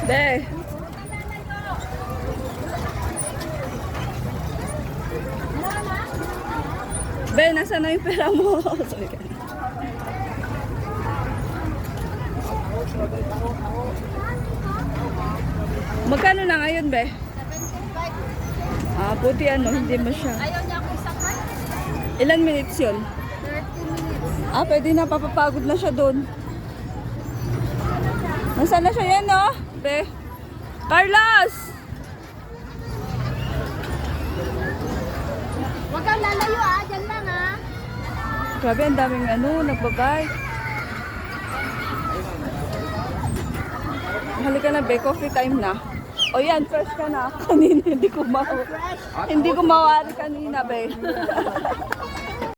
Be. Be, nasa na yung pera mo? Sorry ka. Magkano na ngayon, Be? 75. Ah, puti ano, hindi mo siya. Ayaw niya ako isang card? Ilan minutes yun? 30 minutes. Ah, pwede na, papapagod na siya doon. Nasaan na siya yan, no? Be. Carlos! Huwag kang lalayo ah, dyan lang ah. Grabe, ang daming ano, nagbabike. Halika na, Be, coffee time na. O yan, fresh ka na. Kanina, hindi ko mawari kanina, Be.